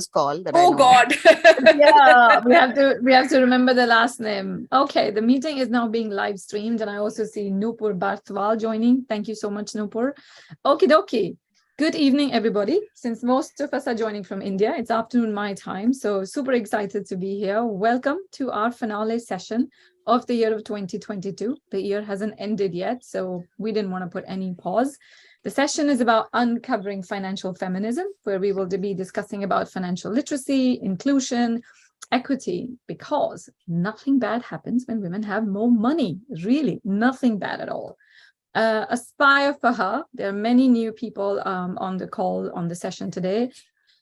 call that I Oh know. God. Yeah, we have to remember the last name. Okay, the meeting is now being live streamed, and I also see Nupur Barthwal joining. Thank you so much, Nupur. Okie dokie. Good evening, everybody. Since most of us are joining from India, it's afternoon my time, so super excited to be here. Welcome to our finale session of the year of 2022. The year hasn't ended yet, so we didn't want to put any pause. The session is about uncovering financial feminism, where we will be discussing about financial literacy, inclusion, equity, because nothing bad happens when women have more money. Really, nothing bad at all. Aspire for Her. There are many new people on the call on the session today.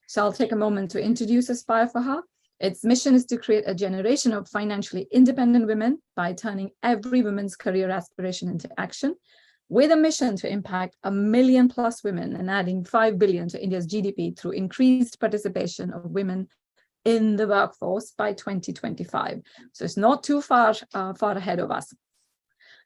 So I'll take a moment to introduce Aspire for Her. Its mission is to create a generation of financially independent women by turning every woman's career aspiration into action, with a mission to impact 1 million plus women and adding 5 billion to India's GDP through increased participation of women in the workforce by 2025. So it's not too far ahead of us.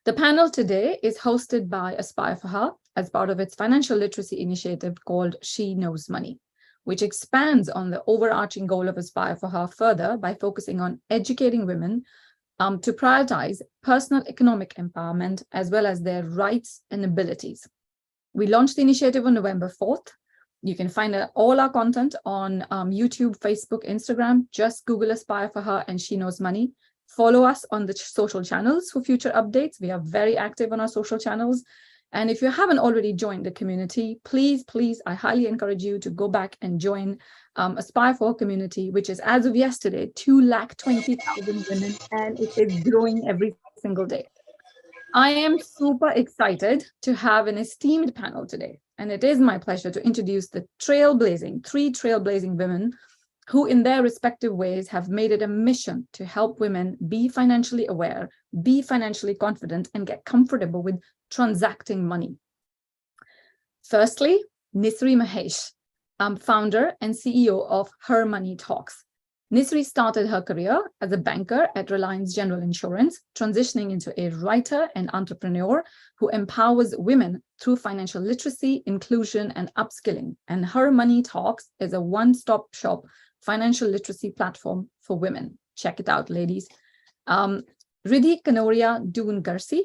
The panel today is hosted by Aspire for Her as part of its financial literacy initiative called She Knows Money, which expands on the overarching goal of Aspire for Her further by focusing on educating women to prioritize personal economic empowerment as well as their rights and abilities. We launched the initiative on November 4th. You can find all our content on YouTube, Facebook, Instagram. Just Google Aspire for Her and She Knows Money. Follow us on the social channels for future updates. We are very active on our social channels. And if you haven't already joined the community, please, I highly encourage you to go back and join Aspire for Her community, which is, as of yesterday, 220,000 women, and it is growing every single day. I am super excited to have an esteemed panel today, and it is my pleasure to introduce the three trailblazing women who in their respective ways have made it a mission to help women be financially aware, be financially confident, and get comfortable with transacting money. Firstly, Nisary Mahesh, founder and CEO of HerMoneyTalks. Nisary started her career as a banker at Reliance General Insurance, transitioning into a writer and entrepreneur who empowers women through financial literacy, inclusion, and upskilling. And HerMoneyTalks is a one-stop shop financial literacy platform for women. Check it out, ladies. Ridhi Kanoria Doongursee,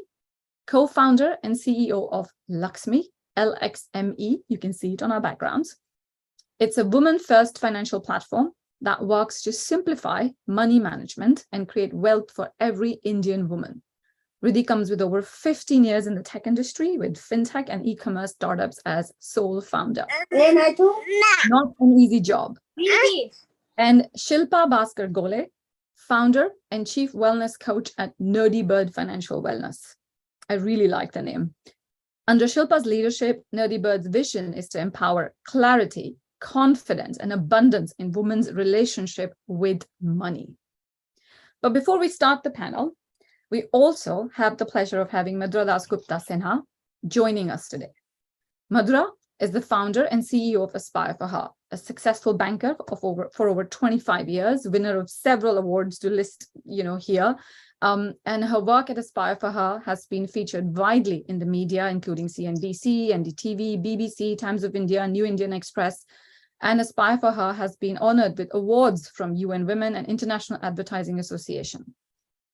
co-founder and CEO of LXME, LXME. You can see it on our backgrounds. It's a woman-first financial platform that works to simplify money management and create wealth for every Indian woman. Ridhi comes with over 15 years in the tech industry with fintech and e-commerce startups as sole founder. Not an easy job. And Shilpa Bhaskar Gole, founder and chief wellness coach at NerdyBird Financial Wellness. I really like the name. Under Shilpa's leadership, NerdyBird's vision is to empower clarity, confidence, and abundance in women's relationship with money. But before we start the panel, we also have the pleasure of having Madhura Dasgupta Sinha joining us today. Madhura is the founder and CEO of Aspire for Her, a successful banker for over 25 years, winner of several awards to list, here. And her work at Aspire for Her has been featured widely in the media, including CNBC, NDTV, BBC, Times of India, New Indian Express. And Aspire for Her has been honored with awards from UN Women and International Advertising Association.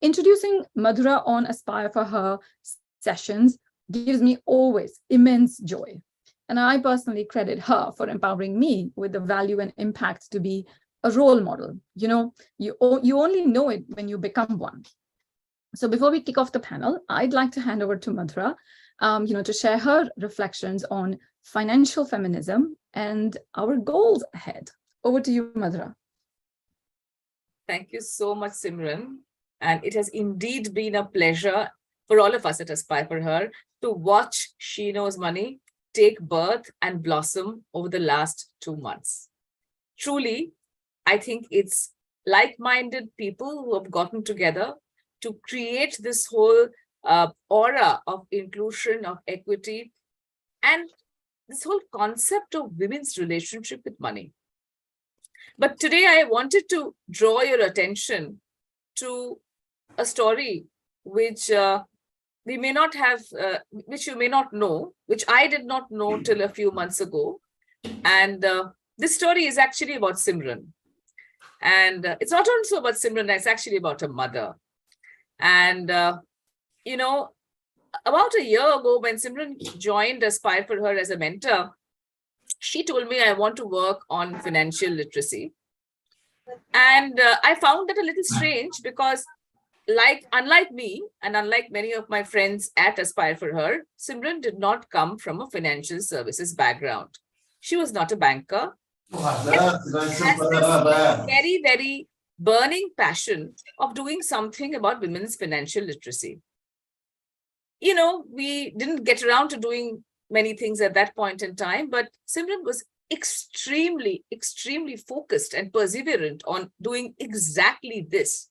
Introducing Madhura on Aspire for Her sessions gives me always immense joy. And I personally credit her for empowering me with the value and impact to be a role model. You only know it when you become one. So before we kick off the panel, I'd like to hand over to Madhura, to share her reflections on financial feminism and our goals ahead. Over to you, Madhura. Thank you so much, Simran. And it has indeed been a pleasure for all of us at Aspire for Her to watch She Knows Money take birth and blossom over the last 2 months. Truly, I think it's like-minded people who have gotten together to create this whole aura of inclusion, of equity, and this whole concept of women's relationship with money. But today I wanted to draw your attention to a story which we may not have, which you may not know, which I did not know till a few months ago. And This story is actually about Simran. And it's not also about Simran, it's actually about her mother. And, you know, about a year ago, when Simran joined Aspire for Her as a mentor, she told me, I want to work on financial literacy. And I found that a little strange because unlike me and unlike many of my friends at Aspire for Her, Simran did not come from a financial services background. She was not a banker. Has this very, very burning passion of doing something about women's financial literacy. You know, we didn't get around to doing many things at that point in time, but Simran was extremely, extremely focused and perseverant on doing exactly this.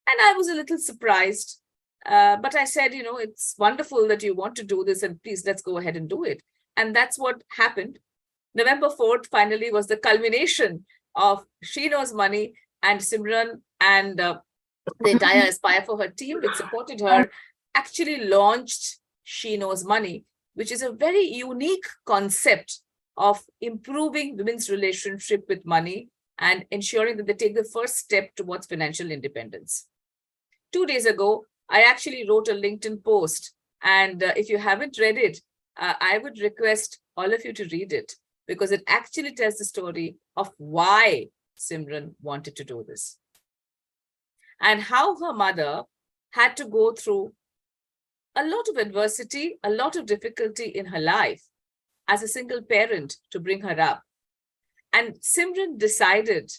And I was a little surprised, but I said, you know, it's wonderful that you want to do this, and please, let's go ahead and do it. And that's what happened. November 4th finally was the culmination of She Knows Money, and Simran and the entire Aspire for Her team, which supported her, actually launched She Knows Money, which is a very unique concept of improving women's relationship with money and ensuring that they take the first step towards financial independence. 2 days ago, I actually wrote a LinkedIn post. And if you haven't read it, I would request all of you to read it, because it actually tells the story of why Simran wanted to do this and how her mother had to go through a lot of adversity, a lot of difficulty in her life as a single parent to bring her up. And Simran decided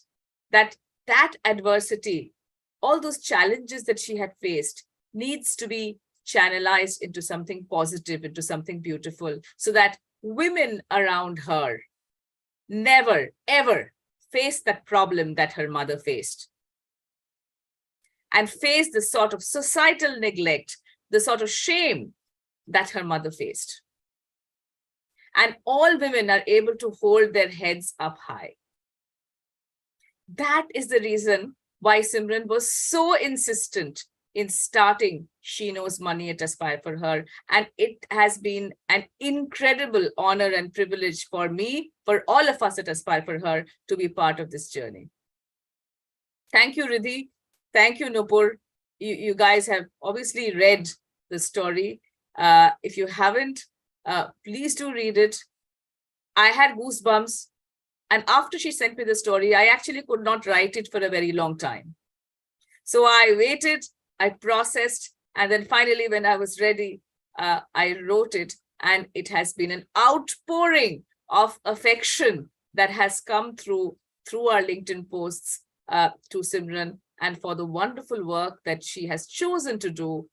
that that adversity, all those challenges that she had faced, needs to be channelized into something positive, into something beautiful, so that women around her never, ever face that problem that her mother faced, and face the sort of societal neglect, the sort of shame that her mother faced. And all women are able to hold their heads up high. That is the reason why Simran was so insistent in starting She Knows Money at Aspire for Her. And it has been an incredible honor and privilege for me, for all of us at Aspire for Her, to be part of this journey. Thank you, Ridhi. Thank you, Nupur. You guys have obviously read the story. If you haven't, please do read it. I had goosebumps. And after she sent me the story, I actually could not write it for a very long time. So I waited, I processed, and then finally, when I was ready, I wrote it. And it has been an outpouring of affection that has come through our LinkedIn posts to Simran, and for the wonderful work that she has chosen to do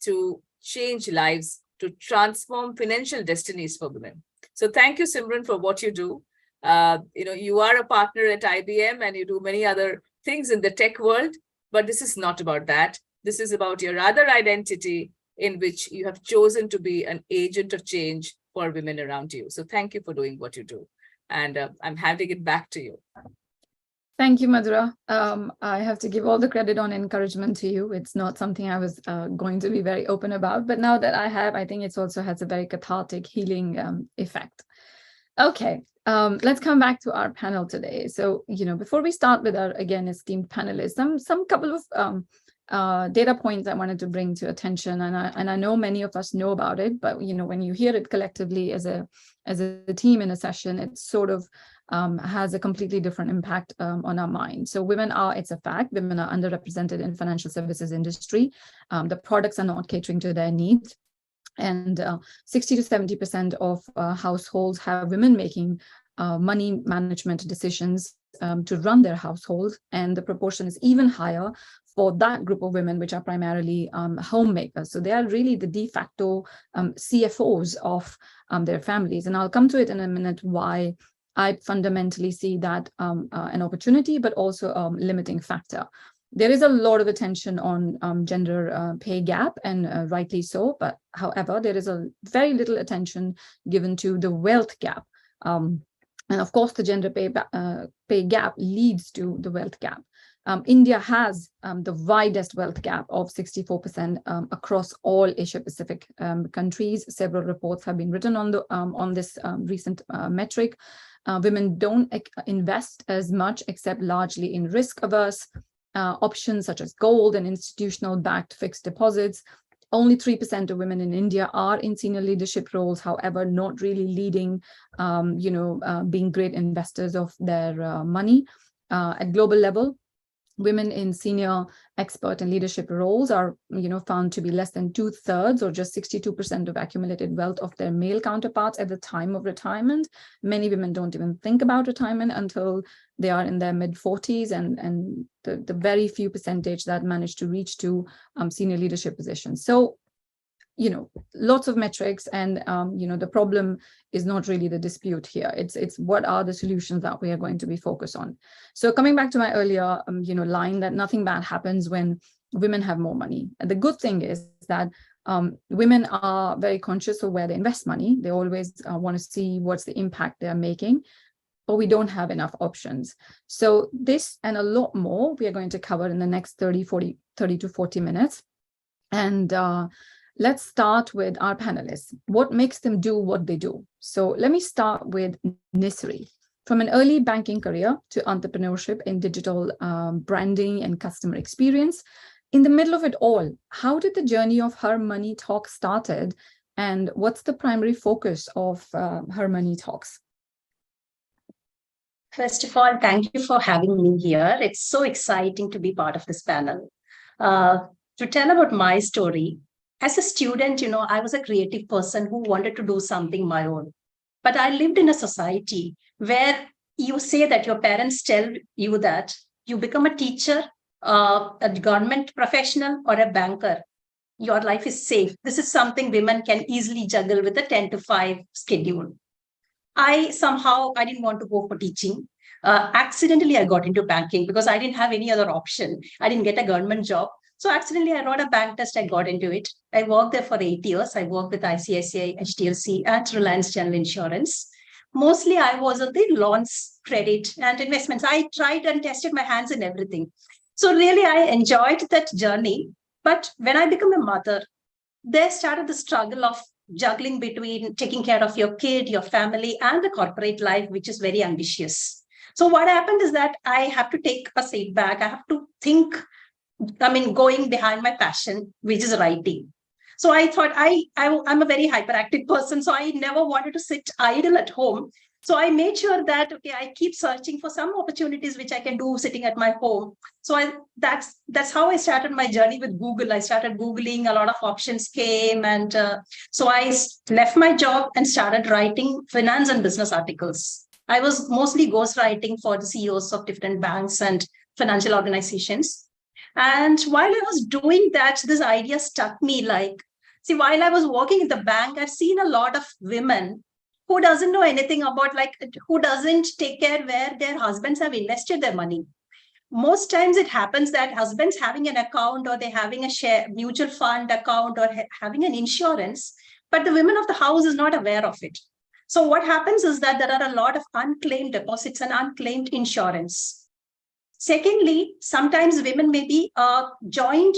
to change lives, to transform financial destinies for women. So thank you, Simran, for what you do. You are a partner at IBM and you do many other things in the tech world, but this is not about that. This is about your other identity, in which you have chosen to be an agent of change for women around you. So thank you for doing what you do. And I'm handing it back to you. Thank you, Madhura. I have to give all the credit on encouragement to you. It's not something I was going to be very open about, but now that I have, I think it also has a very cathartic, healing effect. Okay, let's come back to our panel today. So, before we start with our, again, esteemed panelists, some couple of data points I wanted to bring to attention, and I know many of us know about it, but when you hear it collectively as a team in a session, it sort of has a completely different impact on our mind. So it's a fact, women are underrepresented in financial services industry. The products are not catering to their needs. And 60 to 70% of households have women making money management decisions to run their households. And the proportion is even higher for that group of women, which are primarily homemakers. So they are really the de facto CFOs of their families. And I'll come to it in a minute why I fundamentally see that an opportunity, but also a limiting factor. There is a lot of attention on gender pay gap, and rightly so. But however, there is a very little attention given to the wealth gap. And of course, the gender pay gap leads to the wealth gap. India has the widest wealth gap of 64% across all Asia-Pacific countries. Several reports have been written on this recent metric. Women don't invest as much, except largely in risk-averse options such as gold and institutional-backed fixed deposits. Only 3% of women in India are in senior leadership roles, however, not really leading, being great investors of their money. At global level, women in senior expert and leadership roles are, found to be less than 2/3 or just 62% of accumulated wealth of their male counterparts at the time of retirement. Many women don't even think about retirement until they are in their mid-40s, and the very few percentage that manage to reach to senior leadership positions. So, lots of metrics, and the problem is not really the dispute here. It's what are the solutions that we are going to be focused on. So coming back to my earlier line that nothing bad happens when women have more money. And the good thing is that women are very conscious of where they invest money. They always want to see what's the impact they're making, but we don't have enough options. So this and a lot more we are going to cover in the next 30 to 40 minutes. And let's start with our panelists. What makes them do what they do? So let me start with Nisary. From an early banking career to entrepreneurship in digital branding and customer experience, in the middle of it all, how did the journey of HerMoneyTalks started, and what's the primary focus of HerMoneyTalks? First of all, thank you for having me here. It's so exciting to be part of this panel. To tell about my story, as a student, I was a creative person who wanted to do something my own. But I lived in a society where you say that your parents tell you that you become a teacher, a government professional, or a banker. Your life is safe. This is something women can easily juggle with a 10 to 5 schedule. I didn't want to go for teaching. Accidentally, I got into banking because I didn't have any other option. I didn't get a government job. So accidentally, I wrote a bank test. I got into it. I worked there for 8 years. I worked with ICICI, HDFC, and Reliance General Insurance. Mostly, I was on the loans, credit, and investments. I tried and tested my hands in everything. So really, I enjoyed that journey. But when I became a mother, there started the struggle of juggling between taking care of your kid, your family, and the corporate life, which is very ambitious. So what happened is that I have to take a seat back. I have to think, going behind my passion, which is writing. So I thought I'm a very hyperactive person, so I never wanted to sit idle at home. So I made sure that, I keep searching for some opportunities which I can do sitting at my home. So that's how I started my journey with Google. I started Googling, a lot of options came. And so I left my job and started writing finance and business articles. I was mostly ghostwriting for the CEOs of different banks and financial organizations. And while I was doing that, this idea struck me while I was working in the bank, I've seen a lot of women who doesn't know anything about, who doesn't take care where their husbands have invested their money. Most times it happens that husbands having an account, or they having a mutual fund account, or having an insurance, but the women of the house is not aware of it. So what happens is that there are a lot of unclaimed deposits and unclaimed insurance. Secondly, sometimes women may be applicant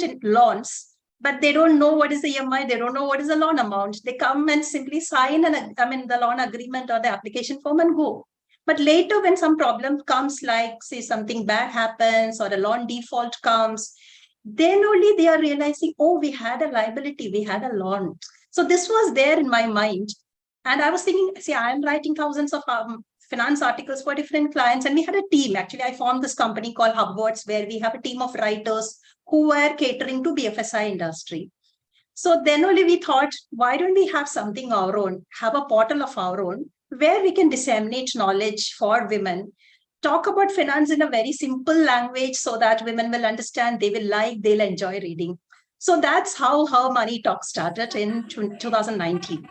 in loans, but they don't know what is the EMI, they don't know what is the loan amount. They come and simply sign the loan agreement or the application form and go. But later when some problem comes, say something bad happens or a loan default comes, then only they are realizing, we had a liability, we had a loan. So this was there in my mind. And I was thinking, I'm writing thousands of finance articles for different clients. And we had a team. Actually, I formed this company called Hubwords, where we have a team of writers who were catering to BFSI industry. So then only we thought, why don't we have something our own, have a portal of our own, where we can disseminate knowledge for women, talk about finance in a very simple language so that women will understand, they'll enjoy reading. So that's how HerMoneyTalks started in 2019.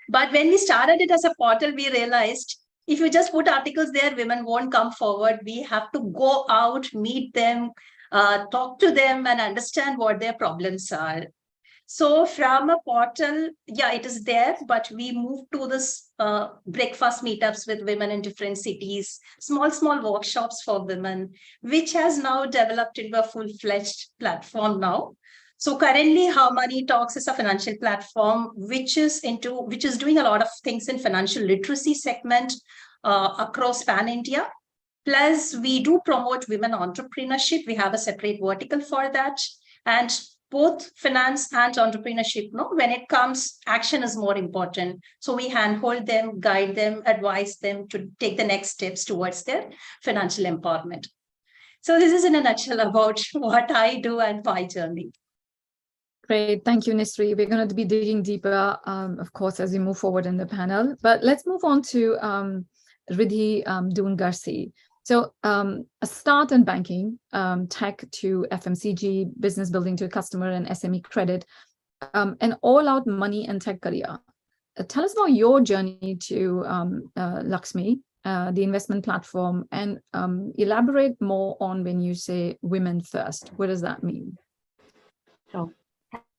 But when we started it as a portal, we realized if you just put articles there, women won't come forward. We have to go out, meet them, talk to them, and understand what their problems are. So from a portal, it is there, but we moved to this breakfast meetups with women in different cities, small workshops for women, which has now developed into a full-fledged platform now. So currently, HerMoneyTalks is a financial platform which is doing a lot of things in financial literacy segment across pan India. Plus, we do promote women entrepreneurship. We have a separate vertical for that. And both finance and entrepreneurship, when it comes, action is more important. So we handhold them, guide them, advise them to take the next steps towards their financial empowerment. So this is in a nutshell about what I do and my journey. Great. Thank you, Nisary. We're going to be digging deeper, of course, as we move forward in the panel. But let's move on to Ridhi Doongursee. So a start in banking, tech to FMCG, business building to customer and SME credit, an all-out money and tech career. Tell us about your journey to LXME, the investment platform, and elaborate more on when you say women first. What does that mean? Sure.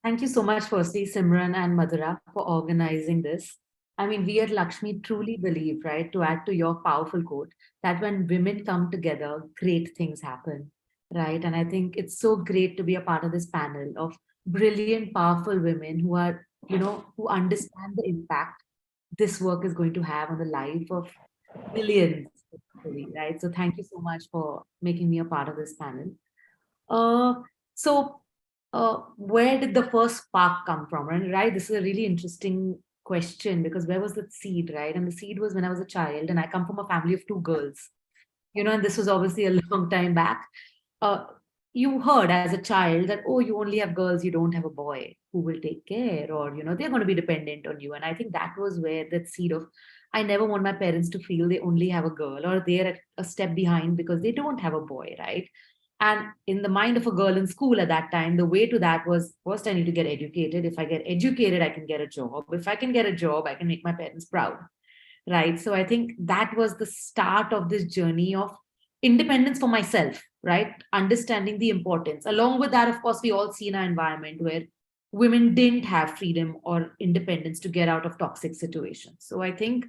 Thank you so much, firstly, Simran and Madhura, for organizing this. I mean, we at LXME truly believe, right, to add to your powerful quote, that when women come together, great things happen, right? And I think it's so great to be a part of this panel of brilliant, powerful women who are, who understand the impact this work is going to have on the life of millions, right? So thank you so much for making me a part of this panel. Where did the first spark come from? And right, this is a really interesting question, because where was the seed, right? And the seed was when I was a child, and I come from a family of 2 girls, and this was obviously a long time back. You heard as a child that, oh, you only have girls, you don't have a boy who will take care, or, they're going to be dependent on you. And I think that was where that seed of, I never want my parents to feel they only have a girl, or they're a step behind because they don't have a boy, right? And in the mind of a girl in school at that time, the way to that was, first I need to get educated. If I get educated, I can get a job. If I can get a job, I can make my parents proud, right? So I think that was the start of this journey of independence for myself, right? Understanding the importance. Along with that, of course, we all see in our environment where women didn't have freedom or independence to get out of toxic situations. So I think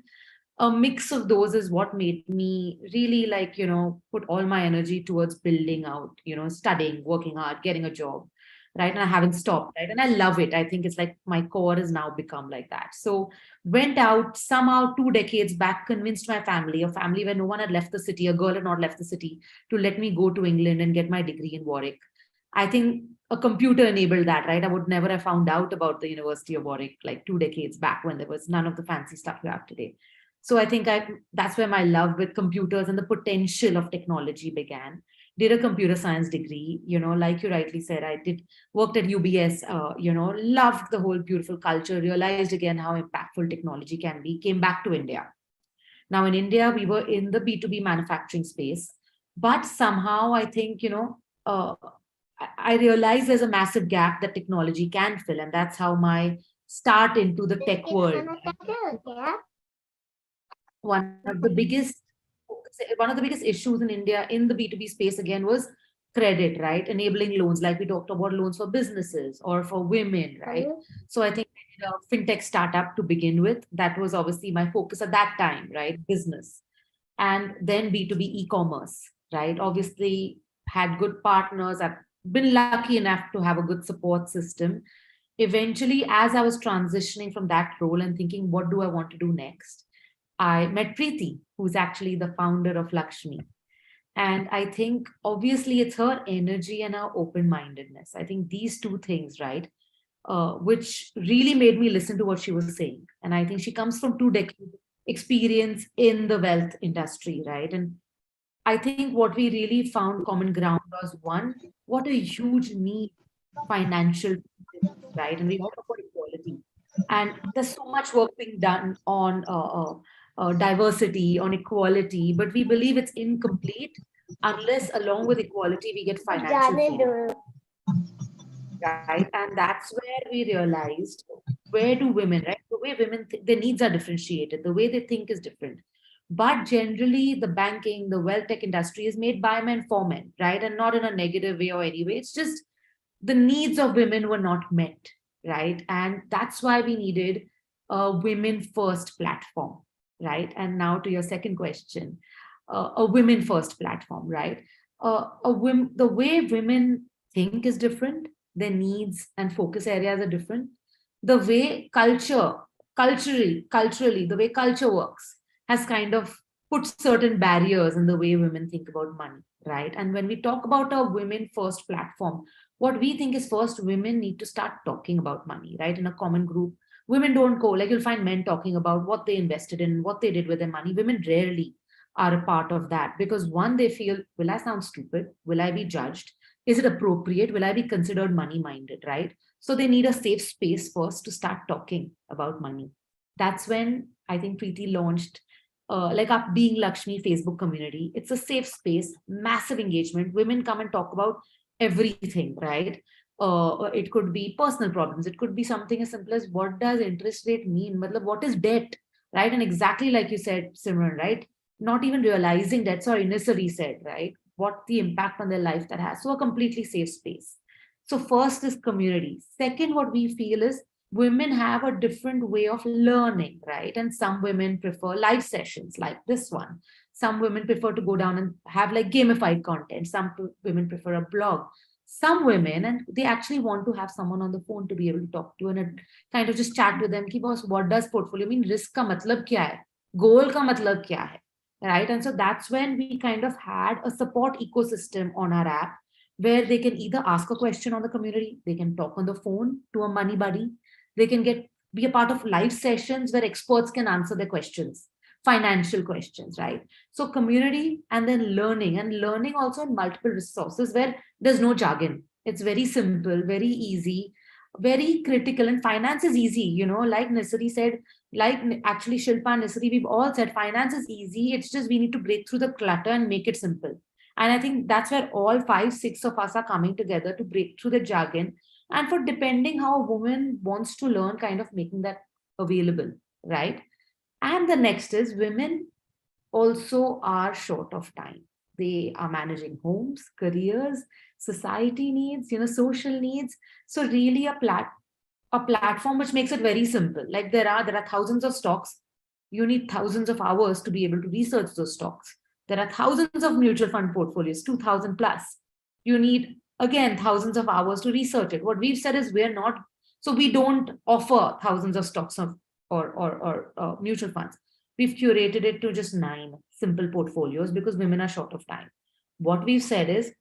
a mix of those is what made me really put all my energy towards building out, studying, working hard, getting a job, right? And I haven't stopped, right? And I love it. I think it's like my core has now become like that. So went out somehow 2 decades back, convinced my family, a family where no one had left the city, a girl had not left the city, to let me go to England and get my degree in Warwick. I think a computer enabled that, right? I would never have found out about the University of Warwick like 2 decades back when there was none of the fancy stuff you have today. So I think that's where my love with computers and the potential of technology began. Did a computer science degree, like you rightly said, worked at UBS, loved the whole beautiful culture, realized again how impactful technology can be, came back to India. Now in India, we were in the B2B manufacturing space, but somehow I think, I realized there's a massive gap that technology can fill. And that's how my start into the tech world. One of the biggest issues in India in the B2B space again was credit, right? Enabling loans, like we talked about loans for businesses or for women, right? So I think I did a fintech startup to begin with. That was obviously my focus at that time, right? Business. And then B2B e-commerce, right? Obviously had good partners. I've been lucky enough to have a good support system. Eventually, as I was transitioning from that role and thinking, what do I want to do next? I met Preeti, who's actually the founder of LXME. And I think obviously it's her energy and her open-mindedness. I think these 2 things, right, which really made me listen to what she was saying. And I think she comes from 2 decades experience in the wealth industry, right? And I think what we really found common ground was, one, what a huge need financial, right? And we talk about equality. And there's so much work being done on diversity, on equality, but we believe it's incomplete unless along with equality, we get financial freedom. Right? And that's where we realized, where do women, right? The way women, their needs are differentiated, the way they think is different. But generally, the banking, the wealth tech industry is made by men for men, right? And not in a negative way or any way. It's just the needs of women were not met, right? And that's why we needed a women first platform, right? And now to your second question, a women first platform, right? The way women think is different. their needs and focus areas are different. The way culturally, the way culture works has kind of put certain barriers in the way women think about money, right? And when we talk about a women first platform, what we think is first, women need to start talking about money, right? In a common group, women don't go, like you'll find men talking about what they invested in, what they did with their money. Women rarely are a part of that because one, they feel, will I sound stupid? Will I be judged? Is it appropriate? Will I be considered money minded, right? So they need a safe space first to start talking about money. That's when I think Preeti launched like our Being Lakshmi Facebook community. It's a safe space, massive engagement. Women come and talk about everything, right? It could be personal problems. It could be something as simple as what does interest rate mean? What is debt, right? And exactly like you said, Simran, right? Not even realizing that, sorry, Nisary said, right? What the impact on their life that has. So a completely safe space. So first is community. Second, what we feel is women have a different way of learning, right? And some women prefer live sessions like this one. Some women prefer to go down and have like gamified content. Some women prefer a blog. Some women, and they actually want to have someone on the phone to be able to talk to and kind of just chat with them. Ki boss, what does portfolio mean? Risk ka matlab kya hai? Goal ka matlab kya hai? Right? And so that's when we kind of had a support ecosystem on our app where they can either ask a question on the community, they can talk on the phone to a money buddy, they can be a part of live sessions where experts can answer their questions, financial questions, right? So community and then learning also in multiple resources where there's no jargon. It's very simple, very easy, very critical. And finance is easy, like Nisary said, like actually Shilpa and Nisary, we've all said finance is easy. It's just we need to break through the clutter and make it simple. And I think that's where all 5, 6 of us are coming together to break through the jargon. And for depending how a woman wants to learn, kind of making that available, right? And the next is women also are short of time. They are managing homes, careers, society needs, social needs. So really a platform which makes it very simple. Like there are thousands of stocks. You need thousands of hours to be able to research those stocks. There are thousands of mutual fund portfolios, 2000 plus. You need, again, thousands of hours to research it. What we've said is we don't offer thousands of stocks or mutual funds. We've curated it to just 9 simple portfolios because women are short of time. What we've said is,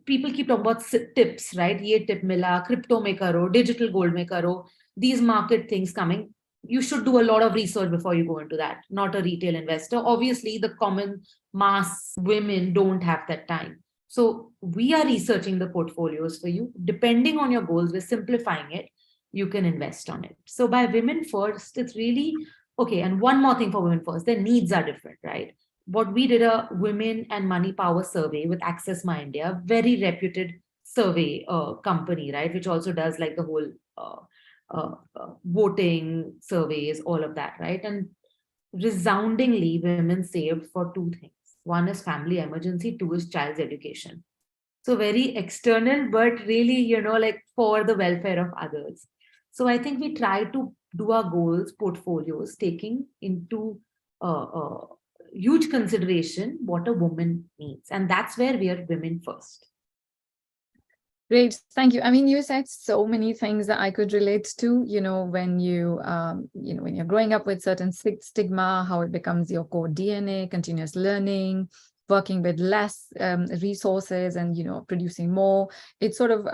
people keep talking about tips, right? Ye tip mila, crypto mein karo, digital gold mein karo, these market things coming. You should do a lot of research before you go into that, not a retail investor. Obviously, the common mass women don't have that time. So we are researching the portfolios for you. Depending on your goals, we're simplifying it. You can invest on it. So by women first, it's really, okay, and one more thing for women first, their needs are different, right? What we did a women and money power survey with Access My India, very reputed survey company, right? Which also does like the whole voting surveys, all of that, right? And resoundingly, women saved for 2 things. One is family emergency, 2 is child's education. So very external, but really, like for the welfare of others. So I think we try to do our goals, portfolios, taking into huge consideration what a woman needs. And that's where we are women first. Great, thank you. I mean, you said so many things that I could relate to, when when you're growing up with certain stigma, how it becomes your core DNA, continuous learning, working with less resources and, producing more. It sort of,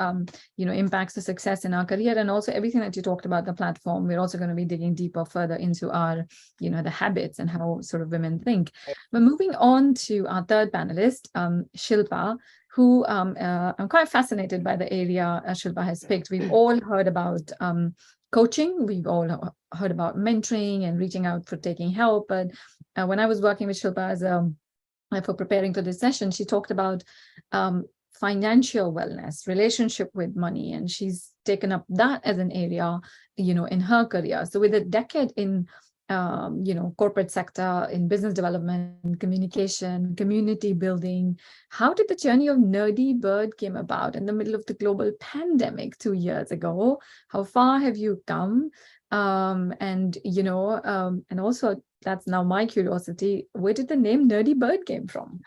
impacts the success in our career. And also everything that you talked about the platform, we're also going to be digging deeper further into our, the habits and how sort of women think. But moving on to our third panelist, Shilpa, who I'm quite fascinated by the area Shilpa has picked. We've all heard about coaching. We've all heard about mentoring and reaching out for taking help. But when I was working with Shilpa for preparing for this session, she talked about financial wellness, relationship with money, and she's taken up that as an area, in her career. So with a decade in corporate sector, in business development, communication, community building, how did the journey of NerdyBird came about in the middle of the global pandemic 2 years ago? How far have you come? And also that's now my curiosity. Where did the name NerdyBird came from?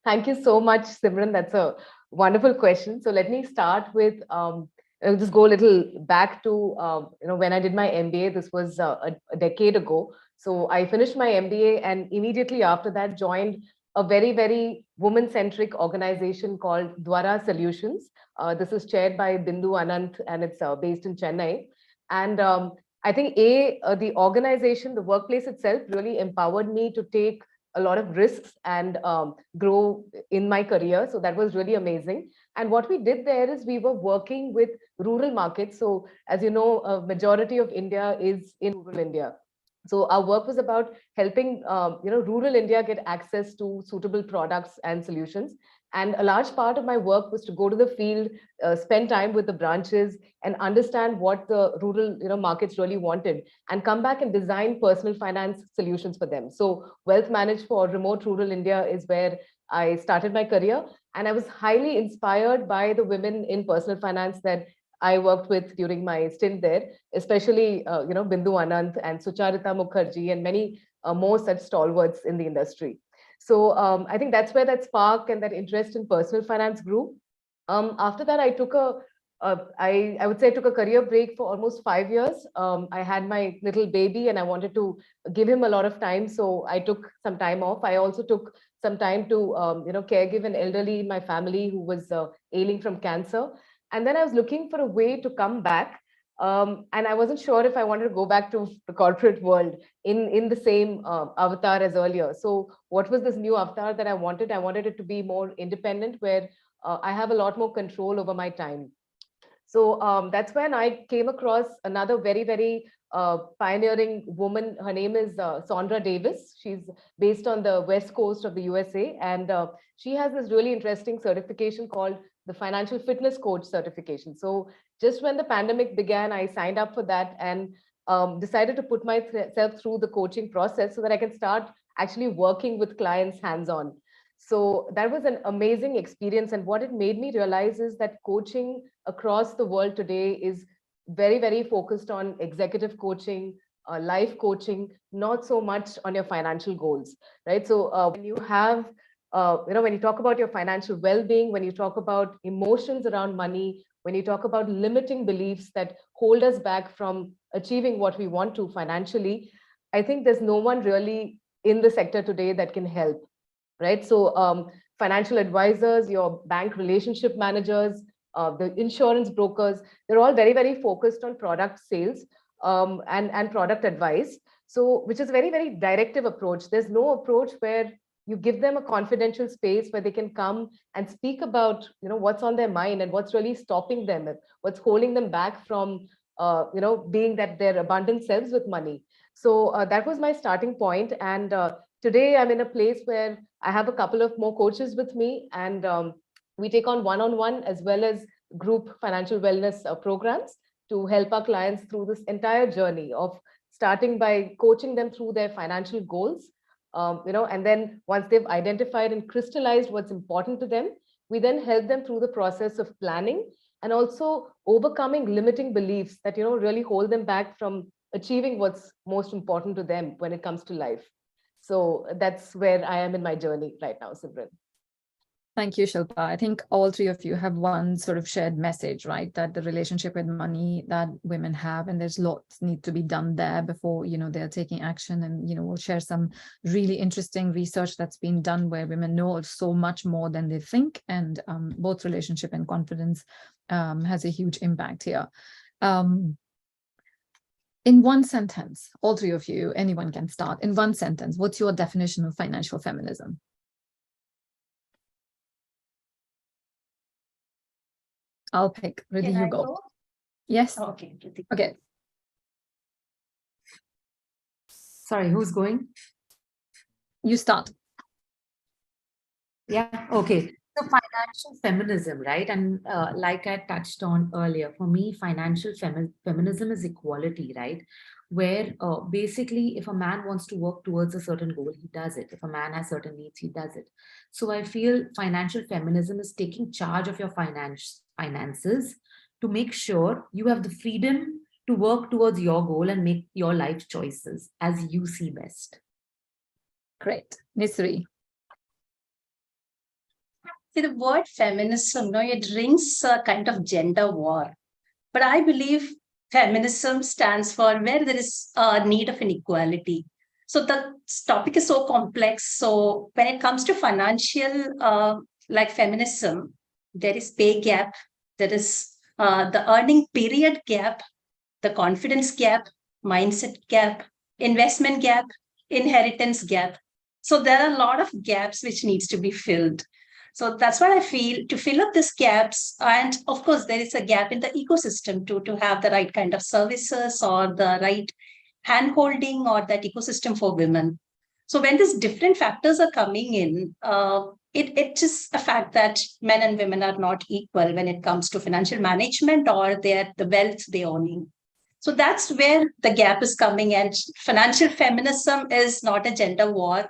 Thank you so much, Simran. That's a wonderful question. So let me start with I'll just go a little back to when I did my MBA. This was a decade ago. So I finished my MBA and immediately after that joined a very, very woman-centric organization called Dwara Solutions. This is chaired by Bindu Anant and it's based in Chennai. And I think the organization, the workplace itself really empowered me to take a lot of risks and grow in my career. So that was really amazing. And what we did there is we were working with rural markets. So as you know, a majority of India is in rural India. So our work was about helping rural India get access to suitable products and solutions. And a large part of my work was to go to the field, spend time with the branches, and understand what the rural markets really wanted, and come back and design personal finance solutions for them. So Wealth Manage for Remote Rural India is where I started my career, and I was highly inspired by the women in personal finance that I worked with during my stint there, especially Bindu Anant and Sucharita Mukherjee and many more such stalwarts in the industry. So I think that's where that spark and that interest in personal finance grew. After that, I took I would say I took a career break for almost 5 years. I had my little baby and I wanted to give him a lot of time. So I took some time off. I also took some time to caregive an elderly in my family who was ailing from cancer. And then I was looking for a way to come back. And I wasn't sure if I wanted to go back to the corporate world in the same avatar as earlier. So what was this new avatar that I wanted? I wanted it to be more independent, where I have a lot more control over my time. So that's when I came across another very, very pioneering woman. Her name is Sondra Davis. She's based on the West Coast of the USA. And she has this really interesting certification called the Financial Fitness Coach certification. So just when the pandemic began, I signed up for that and decided to put myself through the coaching process so that I can start actually working with clients hands-on. So that was an amazing experience. And what it made me realize is that coaching across the world today is very, very focused on executive coaching, life coaching, not so much on your financial goals, right? So when you have, when you talk about your financial well-being, when you talk about emotions around money, when you talk about limiting beliefs that hold us back from achieving what we want to financially, I think there's no one really in the sector today that can help. Right. So financial advisors, your bank relationship managers, the insurance brokers, they're all very, very focused on product sales and product advice. So which is a very, very directive approach. There's no approach where you give them a confidential space where they can come and speak about what's on their mind and what's really stopping them, what's holding them back from being their abundant selves with money. So that was my starting point. And today I'm in a place where I have a couple of more coaches with me, and we take on one-on-one as well as group financial wellness programs to help our clients through this entire journey of starting by coaching them through their financial goals. And then once they've identified and crystallized what's important to them, we then help them through the process of planning and also overcoming limiting beliefs that really hold them back from achieving what's most important to them when it comes to life. So that's where I am in my journey right now, Simran. Thank you, Shilpa. I think all three of you have one sort of shared message, right? That the relationship with money that women have, and there's lots need to be done there before, they're taking action. And, we'll share some really interesting research that's been done where women know so much more than they think. And both relationship and confidence has a huge impact here. In one sentence, all three of you, anyone can start. In one sentence, what's your definition of financial feminism? I'll pick. Ridhi, you go. Yes. Okay. Okay. Sorry, who's going? You start. Yeah. Okay. So financial feminism, right? And like I touched on earlier, for me, financial feminism is equality, right? Where basically, if a man wants to work towards a certain goal, he does it. If a man has certain needs, he does it. So I feel financial feminism is taking charge of your finances to make sure you have the freedom to work towards your goal and make your life choices as you see best. Great. Nisary. See, the word feminism, no, it rings a kind of gender war. But I believe feminism stands for where there is a need of inequality. So the topic is so complex. So when it comes to financial, like feminism, there is pay gap, there is the earning period gap, the confidence gap, mindset gap, investment gap, inheritance gap. So there are a lot of gaps which needs to be filled. So that's what I feel, to fill up these gaps. And of course, there is a gap in the ecosystem to have the right kind of services or the right hand-holding or that ecosystem for women. So when these different factors are coming in, it's just a fact that men and women are not equal when it comes to financial management or the wealth they own. So that's where the gap is coming. And financial feminism is not a gender war.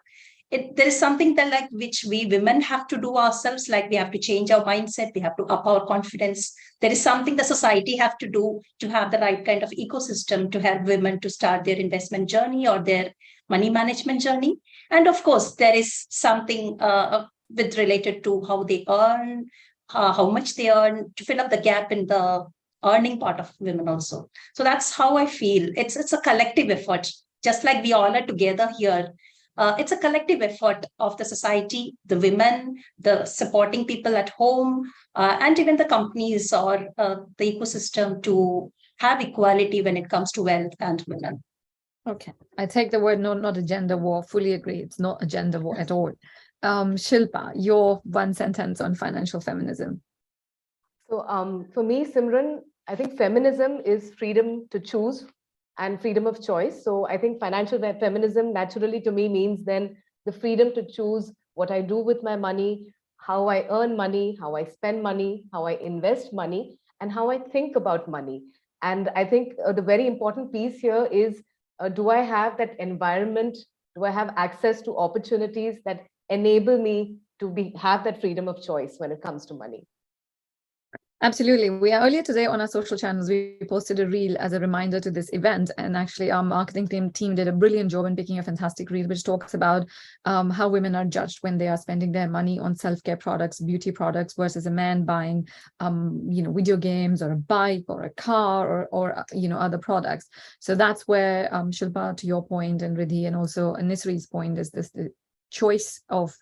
There is something that like which we women have to do ourselves, like we have to change our mindset, we have to up our confidence. There is something the society have to do to have the right kind of ecosystem to help women to start their investment journey or their money management journey. And of course, there is something with related to how they earn, how much they earn, to fill up the gap in the earning part of women also. So that's how I feel. It's a collective effort, just like we all are together here. It's a collective effort of the society, the women, the supporting people at home, and even the companies or the ecosystem to have equality when it comes to wealth and women. Okay, I take the word no, not a gender war. Fully agree. It's not a gender war at all. Shilpa, your one sentence on financial feminism. So for me, Simran, I think feminism is freedom to choose and freedom of choice. So I think financial feminism naturally to me means then the freedom to choose what I do with my money, how I earn money, how I spend money, how I invest money, and how I think about money. And I think the very important piece here is, do I have that environment? Do I have access to opportunities that enable me to have that freedom of choice when it comes to money? Absolutely. Earlier today on our social channels, we posted a reel as a reminder to this event. And actually our marketing team did a brilliant job in picking a fantastic reel, which talks about how women are judged when they are spending their money on self-care products, beauty products, versus a man buying, video games or a bike or a car or other products. So that's where, Shilpa, to your point, and Ridhi, and also Nisary's point, is this the choice of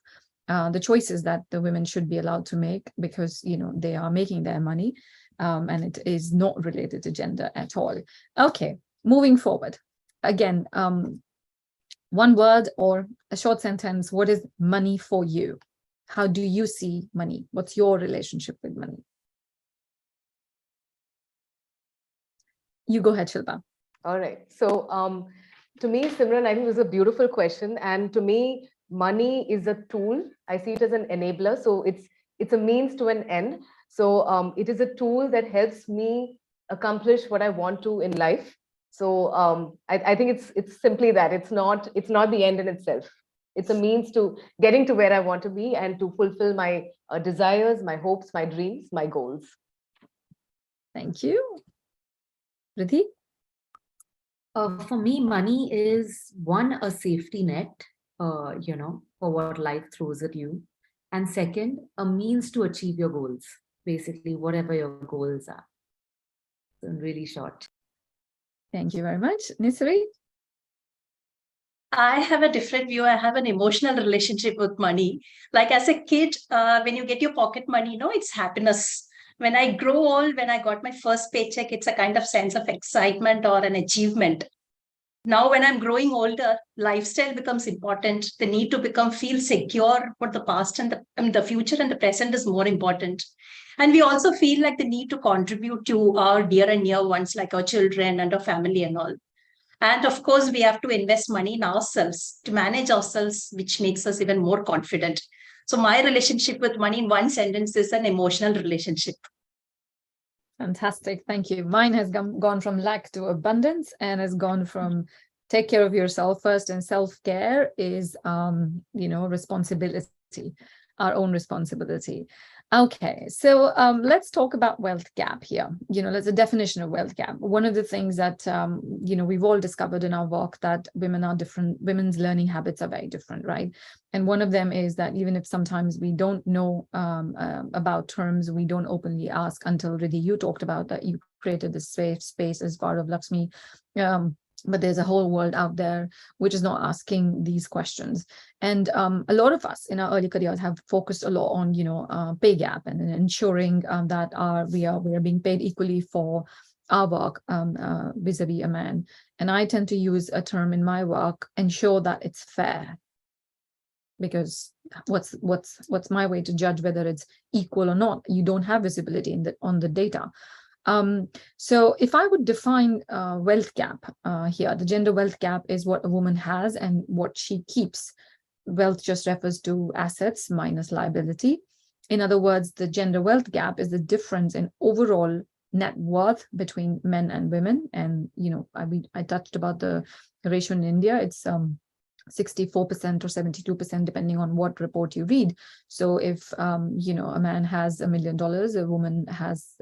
the choices that the women should be allowed to make, because they are making their money, and it is not related to gender at all. Okay, moving forward. Again, one word or a short sentence. What is money for you? How do you see money? What's your relationship with money? You go ahead, Shilpa. All right. So to me, Simran, I think this is a beautiful question. And to me, money is a tool. I see it as an enabler. So it's a means to an end. So it is a tool that helps me accomplish what I want to in life. So I think it's simply that. It's not the end in itself. It's a means to getting to where I want to be and to fulfill my desires, my hopes, my dreams, my goals. Thank you. Ridhi? For me, money is one, a safety net, for what life throws at you. And second, a means to achieve your goals, basically, whatever your goals are. In really short. Thank you very much. Nisary? I have a different view. I have an emotional relationship with money. Like as a kid, when you get your pocket money, it's happiness. When I grow old, when I got my first paycheck, it's a kind of sense of excitement or an achievement. Now, when I'm growing older, lifestyle becomes important. The need to feel secure for the past and the future and the present is more important. And we also feel like the need to contribute to our dear and near ones, like our children and our family and all. And of course, we have to invest money in ourselves to manage ourselves, which makes us even more confident. So my relationship with money in one sentence is an emotional relationship. Fantastic. Thank you. Mine has gone from lack to abundance, and has gone from take care of yourself first, and self-care is, responsibility. our own responsibility. Okay, so let's talk about wealth gap here. There's a definition of wealth gap. One of the things that, we've all discovered in our work that women are different, women's learning habits are very different, right? And one of them is that even if sometimes we don't know about terms, we don't openly ask until Ridhi, you talked about that you created this safe space as part of LXME. But there's a whole world out there which is not asking these questions. And a lot of us in our early careers have focused a lot on, pay gap and ensuring that we are being paid equally for our work vis-a-vis a man. And I tend to use a term in my work, ensure that it's fair. Because what's my way to judge whether it's equal or not? You don't have visibility on the data. So if I would define wealth gap here, the gender wealth gap is what a woman has and what she keeps. Wealth just refers to assets minus liability. In other words, the gender wealth gap is the difference in overall net worth between men and women. And, I touched about the ratio in India. It's 64% or 72%, depending on what report you read. So if, a man has $1 million, a woman has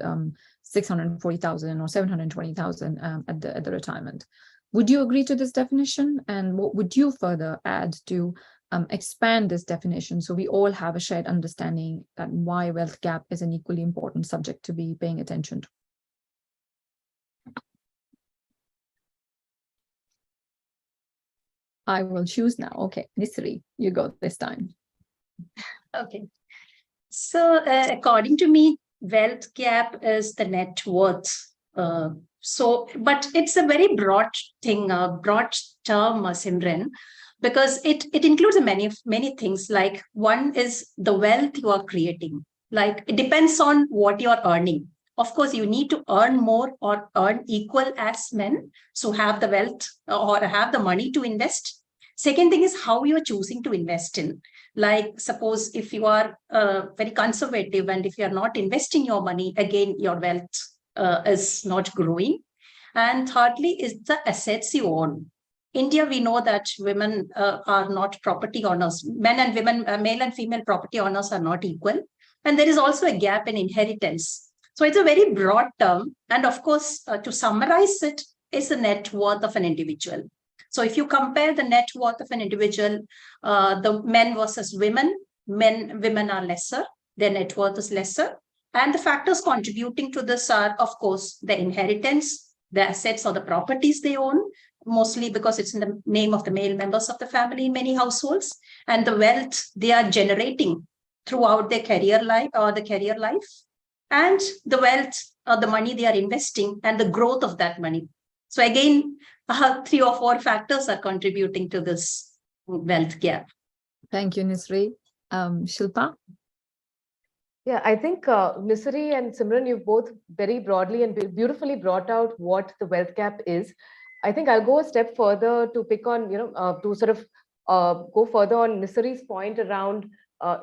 640,000 or 720,000 at the retirement. Would you agree to this definition? And what would you further add to expand this definition so we all have a shared understanding that why wealth gap is an equally important subject to be paying attention to? I will choose now. Okay, Nisary, you go this time. Okay. So according to me, wealth gap is the net worth. But it's a very broad thing, a broad term, Simran, because it includes many things. Like one is the wealth you are creating. Like it depends on what you're earning. Of course, you need to earn more or earn equal as men, so have the wealth or have the money to invest. Second thing is how you're choosing to invest in. Like suppose if you are very conservative and if you're not investing your money, again, your wealth is not growing. And thirdly is the assets you own. India, we know that women are not property owners. Men and women, male and female property owners are not equal. And there is also a gap in inheritance. So it's a very broad term. And of course, to summarize it, is the net worth of an individual. So if you compare the net worth of an individual, the men versus women are lesser, their net worth is lesser. And the factors contributing to this are, of course, the inheritance, the assets or the properties they own, mostly because it's in the name of the male members of the family in many households, and the wealth they are generating throughout their career life, and the wealth or the money they are investing and the growth of that money. So again, 3 or 4 factors are contributing to this wealth gap. Thank you, Nisary. Shilpa? Yeah, I think Nisary and Simran, you've both very broadly and beautifully brought out what the wealth gap is. I think I'll go a step further to pick on, to sort of go further on Nisary's point around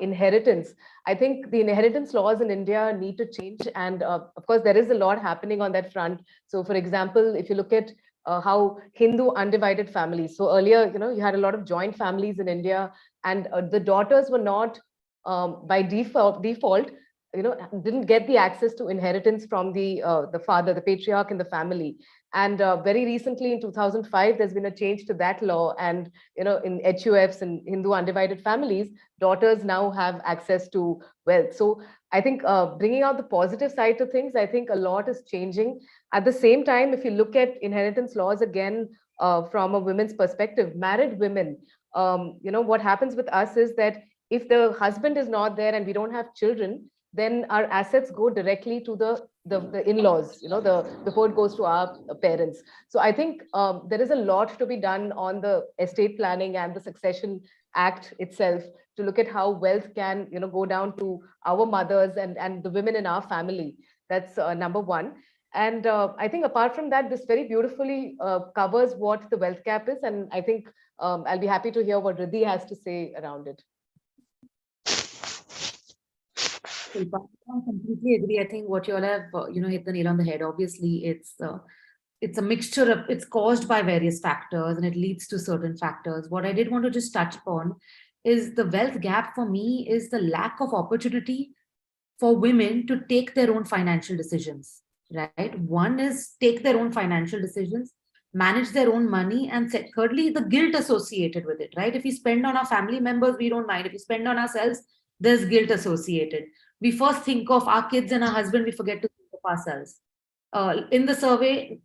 inheritance. I think the inheritance laws in India need to change. And of course, there is a lot happening on that front. So for example, if you look at how Hindu undivided families. So earlier, you had a lot of joint families in India, and the daughters were not by default, didn't get the access to inheritance from the father, the patriarch in the family. And very recently in 2005, there's been a change to that law. And, in HUFs and Hindu undivided families, daughters now have access to wealth. So I think bringing out the positive side to things, I think a lot is changing. At the same time, if you look at inheritance laws again, from a women's perspective, married women, what happens with us is that if the husband is not there and we don't have children, then our assets go directly to the in-laws, before it goes to our parents. So I think there is a lot to be done on the estate planning and the Succession Act itself to look at how wealth can, go down to our mothers and the women in our family. That's number one. And I think apart from that, this very beautifully covers what the wealth gap is. And I think I'll be happy to hear what Ridhi has to say around it. I completely agree. I think what you all have, hit the nail on the head. Obviously, it's a mixture of, it's caused by various factors and it leads to certain factors. What I did want to just touch upon is the wealth gap for me is the lack of opportunity for women to take their own financial decisions, right? One is take their own financial decisions, manage their own money, and thirdly, the guilt associated with it, right? If we spend on our family members, we don't mind. If we spend on ourselves, there's guilt associated. We first think of our kids and our husband, we forget to think of ourselves. In the survey,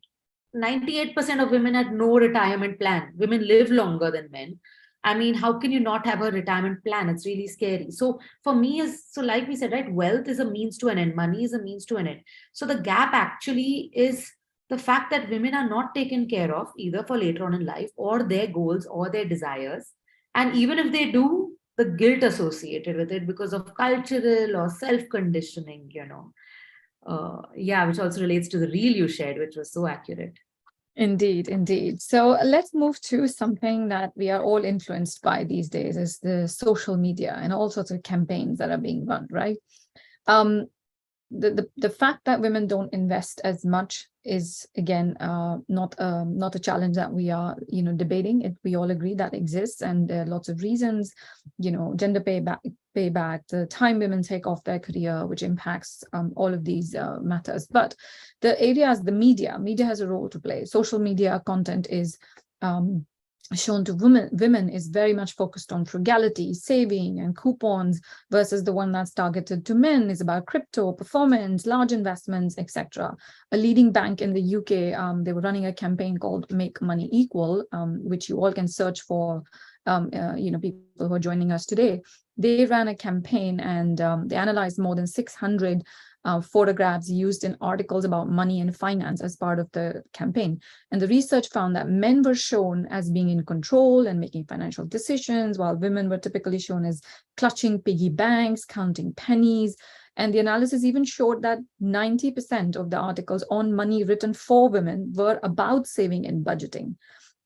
98% of women had no retirement plan. Women live longer than men. I mean, how can you not have a retirement plan? It's really scary. So for me, like we said, right, wealth is a means to an end. Money is a means to an end. So the gap actually is the fact that women are not taken care of either for later on in life or their goals or their desires. And even if they do, the guilt associated with it because of cultural or self-conditioning, which also relates to the reel you shared, which was so accurate. Indeed, indeed. So let's move to something that we are all influenced by these days, is the social media and all sorts of campaigns that are being run, right? The fact that women don't invest as much is again not a challenge that we are debating. We all agree that exists, and there are lots of reasons, gender payback, the time women take off their career, which impacts all of these matters. But the areas, the media has a role to play. Social media content is shown to women is very much focused on frugality, saving, and coupons, versus the one that's targeted to men is about crypto, performance, large investments, etc. A leading bank in the UK, they were running a campaign called Make Money Equal, which you all can search for, people who are joining us today. They ran a campaign and they analyzed more than 600 photographs used in articles about money and finance as part of the campaign. And the research found that men were shown as being in control and making financial decisions, while women were typically shown as clutching piggy banks, counting pennies. And the analysis even showed that 90% of the articles on money written for women were about saving and budgeting.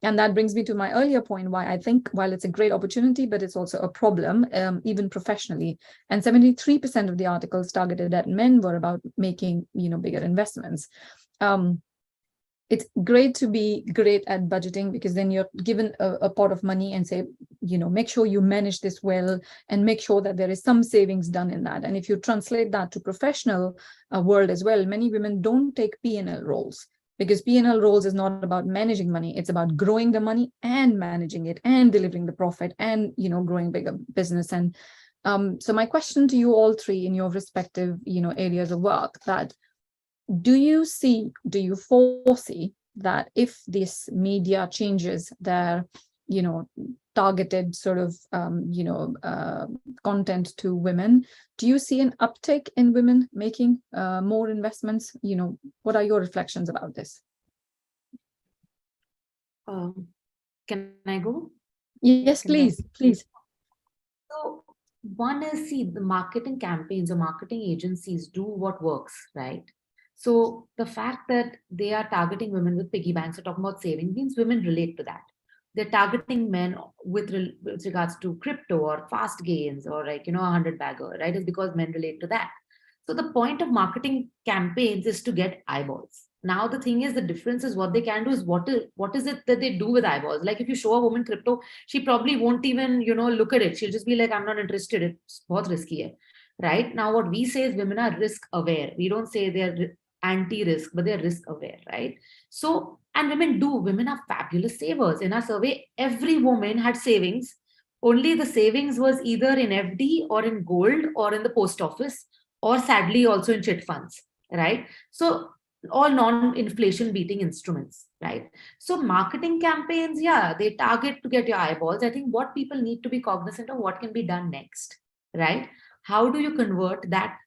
And that brings me to my earlier point, why I think while it's a great opportunity, but it's also a problem, even professionally. And 73% of the articles targeted at men were about making, bigger investments. It's great to be great at budgeting, because then you're given a pot of money and say, make sure you manage this well and make sure that there is some savings done in that. And if you translate that to professional world as well, many women don't take P&L roles. Because P&L roles is not about managing money, it's about growing the money and managing it and delivering the profit and growing bigger business. And so my question to you all three in your respective areas of work, that do you foresee that if this media changes their targeted sort of content to women, do you see an uptick in women making more investments? What are your reflections about this? Can I go? Yes, please. So one is, the marketing campaigns or marketing agencies do what works, right? So the fact that they are targeting women with piggy banks or talking about saving means women relate to that. They're targeting men with regards to crypto or fast gains or a 100-bagger, right? Is because men relate to that. So the point of marketing campaigns is to get eyeballs. Now the thing is, the difference is what they can do is what is it that they do with eyeballs. Like if you show a woman crypto, she probably won't even look at it. She'll just be like, I'm not interested. It's बहुत risky hai. Right? Now what we say is women are risk aware. We don't say they're anti-risk, but they're risk aware, right? So, and women are fabulous savers. In our survey, every woman had savings. Only the savings was either in FD or in gold or in the post office, or sadly also in chit funds, right? So all non-inflation beating instruments, right? So marketing campaigns, they target to get your eyeballs. I think what people need to be cognizant of what can be done next, right? How do you convert that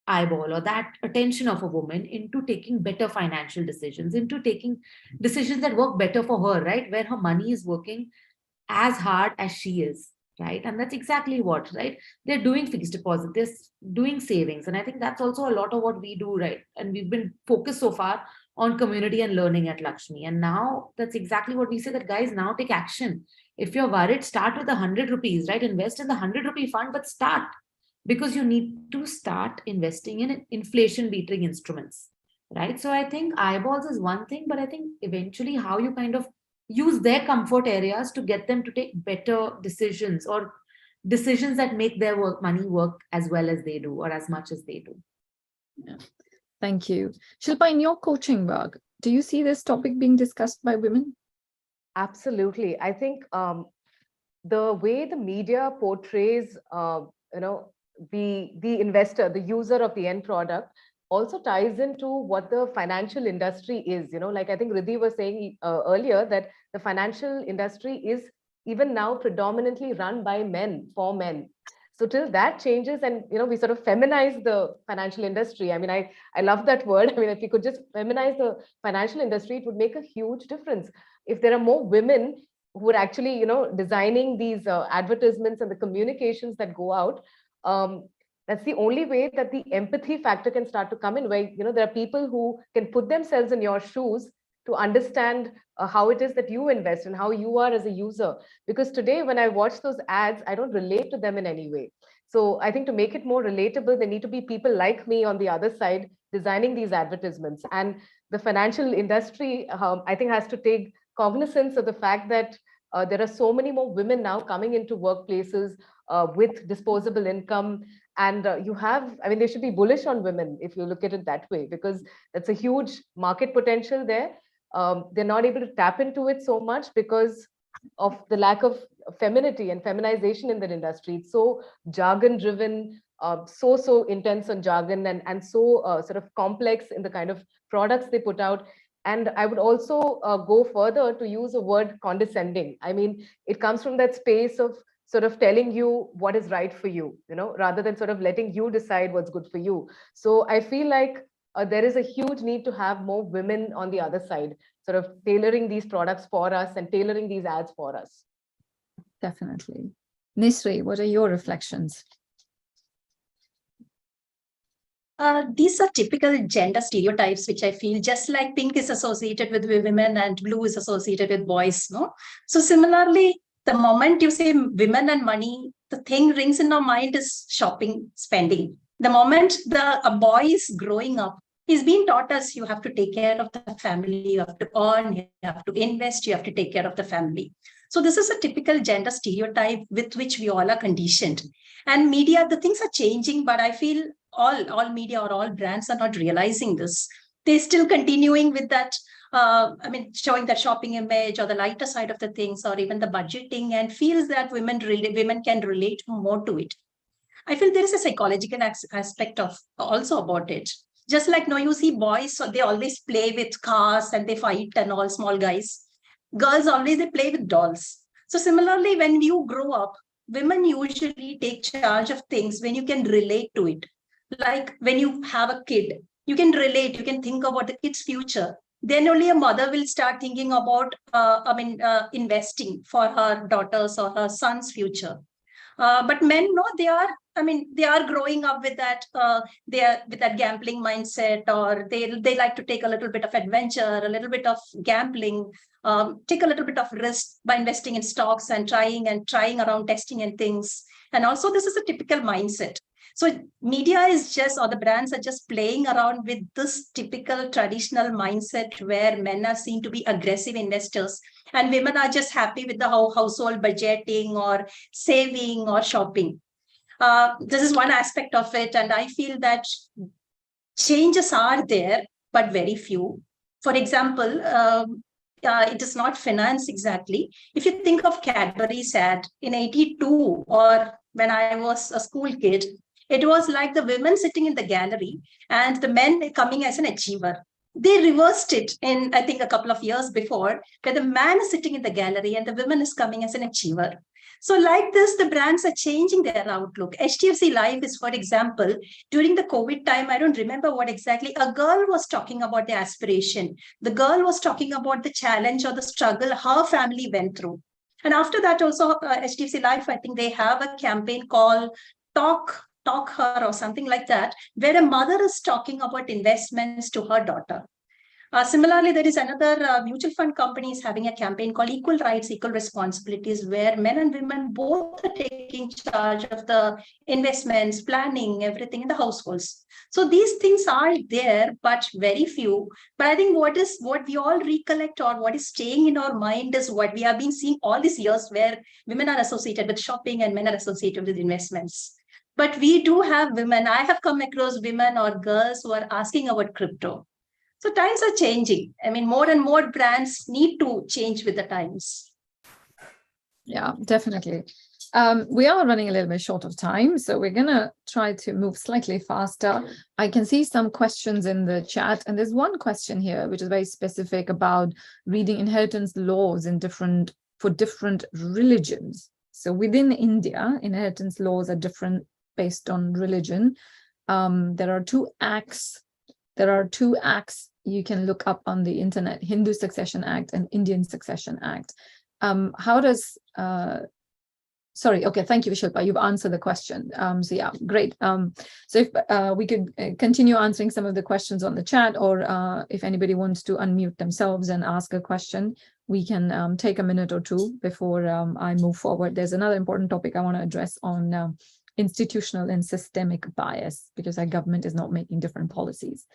eyeball or that attention of a woman into taking better financial decisions, into taking decisions that work better for her, right? Where her money is working as hard as she is, right? And that's exactly what, right? They're doing fixed deposit, they're doing savings. And I think that's also a lot of what we do, right? And we've been focused so far on community and learning at Lakshmi. And now that's exactly what we say, that guys, now take action. If you're worried, start with 100 rupees, right? Invest in the 100 rupee fund, but start. Because you need to start investing in inflation beating instruments, right? So I think eyeballs is one thing, but I think eventually how you kind of use their comfort areas to get them to take better decisions or decisions that make their money work as well as they do, or as much as they do. Yeah. Thank you. Shilpa, in your coaching work, do you see this topic being discussed by women? Absolutely. I think the way the media portrays, the investor, the user of the end product, also ties into what the financial industry is. Like I think Ridhi was saying earlier, that the financial industry is even now predominantly run by men, for men. So till that changes, and we sort of feminize the financial industry. I mean, I love that word. I mean, if we could just feminize the financial industry, it would make a huge difference. If there are more women who are actually, designing these advertisements and the communications that go out, that's the only way that the empathy factor can start to come in, where there are people who can put themselves in your shoes to understand how it is that you invest and how you are as a user. Because today, when I watch those ads, I don't relate to them in any way. So I think to make it more relatable, there need to be people like me on the other side designing these advertisements. And the financial industry, I think, has to take cognizance of the fact that there are so many more women now coming into workplaces with disposable income. And they should be bullish on women if you look at it that way, because that's a huge market potential there. They're not able to tap into it so much because of the lack of femininity and feminization in that industry. It's so jargon driven, so intense on jargon, and so sort of complex in the kind of products they put out. And I would also go further to use a word condescending. I mean, it comes from that space of sort of telling you what is right for you, rather than sort of letting you decide what's good for you. So I feel like there is a huge need to have more women on the other side, sort of tailoring these products for us and tailoring these ads for us. Definitely. Nisary, what are your reflections? These are typical gender stereotypes, which I feel just like pink is associated with women and blue is associated with boys. No? So similarly, the moment you say women and money, the thing rings in our mind is shopping, spending. The moment a boy is growing up, he's been taught us you have to take care of the family, you have to earn, you have to invest, you have to take care of the family. So this is a typical gender stereotype with which we all are conditioned. And media, the things are changing, but I feel all media or all brands are not realizing this. They're still continuing with that, showing that shopping image or the lighter side of the things, or even the budgeting, and feels that women can relate more to it. I feel there is a psychological aspect of also about it. Just like you see boys, so they always play with cars and they fight and all, small guys. Girls always, they play with dolls. So similarly, when you grow up, women usually take charge of things when you can relate to it. Like when you have a kid, you can relate, you can think about the kid's future. Then only a mother will start thinking about, investing for her daughter's or her son's future. But men, no, they are growing up with that, they are with that gambling mindset, or they like to take a little bit of adventure, a little bit of gambling, take a little bit of risk by investing in stocks and trying around, testing and things. And also this is a typical mindset. So media is just, or the brands are just playing around with this typical traditional mindset where men are seen to be aggressive investors and women are just happy with the household budgeting or saving or shopping. This is one aspect of it. And I feel that changes are there, but very few. For example, it is not finance exactly. If you think of Cadbury's ad in 82, or when I was a school kid, it was like the women sitting in the gallery and the men coming as an achiever. They reversed it in, I think, a couple of years before, where the man is sitting in the gallery and the woman is coming as an achiever. So like this, the brands are changing their outlook. HDFC Life is, for example, during the COVID time, I don't remember what exactly, a girl was talking about the aspiration. The girl was talking about the challenge or the struggle her family went through. And after that also, HDFC Life, I think they have a campaign called Talk Her or something like that, where a mother is talking about investments to her daughter. Similarly, there is another mutual fund company is having a campaign called Equal Rights, Equal Responsibilities, where men and women both are taking charge of the investments, planning, everything in the households. So these things are there, but very few. But I think what we all recollect or what is staying in our mind is what we have been seeing all these years, where women are associated with shopping and men are associated with investments. But we do have women. I have come across women or girls who are asking about crypto. So times are changing. I mean, more and more brands need to change with the times. Yeah, definitely. We are running a little bit short of time, so we're going to try to move slightly faster. I can see some questions in the chat, and there's one question here which is very specific about reading inheritance laws for different religions. So within India, inheritance laws are different based on religion. There are two acts you can look up on the internet: Hindu Succession Act and Indian Succession Act. How does sorry, okay, thank you, Shilpa, you've answered the question. So yeah, great. So if we could continue answering some of the questions on the chat, or if anybody wants to unmute themselves and ask a question, we can take a minute or two before I move forward. There's another important topic I want to address on institutional and systemic bias, because our government is not making different policies.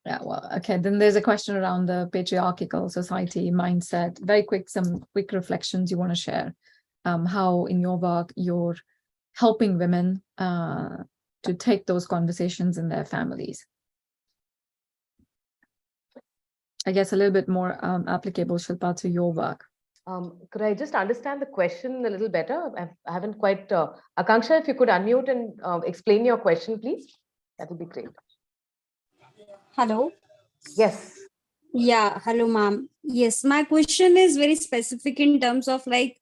Yeah, well, okay, then there's a question around the patriarchal society mindset. Some quick reflections you want to share. How in your work you're helping women to take those conversations in their families. I guess a little bit more applicable, Shilpa, to your work. Could I just understand the question a little better? I haven't quite. Akanksha, if you could unmute and explain your question, please. That would be great. Hello. Yes. Yeah, hello, ma'am. Yes, my question is very specific in terms of like,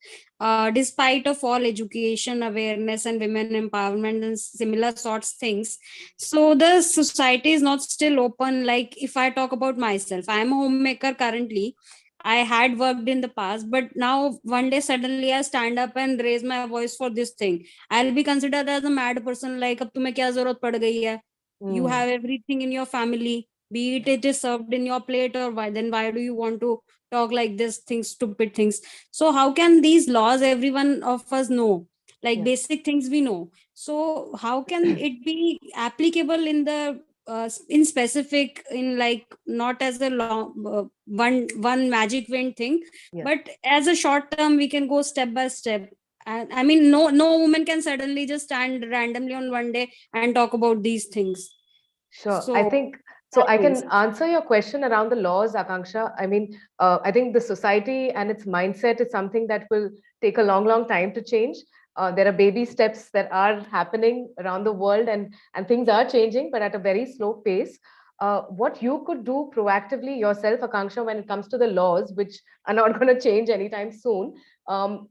despite of all education, awareness, and women empowerment and similar sorts things, so the society is not still open. Like, if I talk about myself, I am a homemaker currently. I had worked in the past, but now one day suddenly I stand up and raise my voice for this thing. I'll be considered as a mad person. Like, ab tumhe kya zarurat pad gayi hai? You have everything in your family, be it is served in your plate, or why do you want to talk like this things, stupid things? So how can these laws everyone of us know, like basic things we know, so how can it be applicable in the in specific, in like not as a long one magic wand thing, but as a short term we can go step by step. And I mean, no woman can suddenly just stand randomly on one day and talk about these things. Sure. So I think so. I can answer your question around the laws, Akanksha. I mean, I think the society and its mindset is something that will take a long time to change. There are baby steps that are happening around the world, and things are changing, but at a very slow pace. What you could do proactively yourself, Akanksha, when it comes to the laws, which are not going to change anytime soon,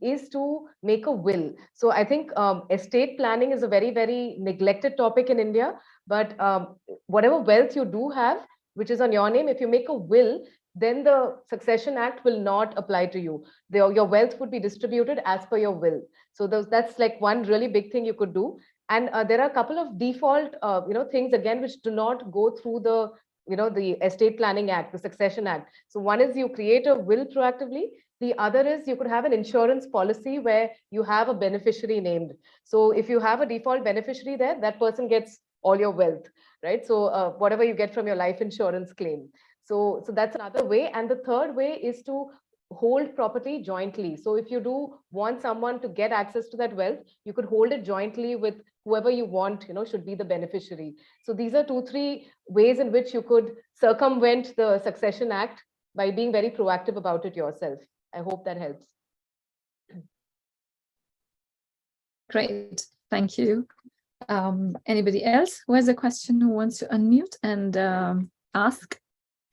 is to make a will. So I think estate planning is a very neglected topic in India. But whatever wealth you do have, which is on your name, if you make a will, then the Succession Act will not apply to you. Your wealth would be distributed as per your will. So that's like one really big thing you could do. And there are a couple of default, things again which do not go through the Estate Planning Act, the Succession Act. So one is you create a will proactively. The other is you could have an insurance policy where you have a beneficiary named. So if you have a default beneficiary there, that person gets all your wealth, right? So whatever you get from your life insurance claim. So that's another way. And the third way is to hold property jointly. So if you do want someone to get access to that wealth, you could hold it jointly with whoever you want, should be the beneficiary. So these are 2-3 ways in which you could circumvent the Succession Act by being very proactive about it yourself. I hope that helps. Great, thank you. Anybody else who has a question, who wants to unmute and ask?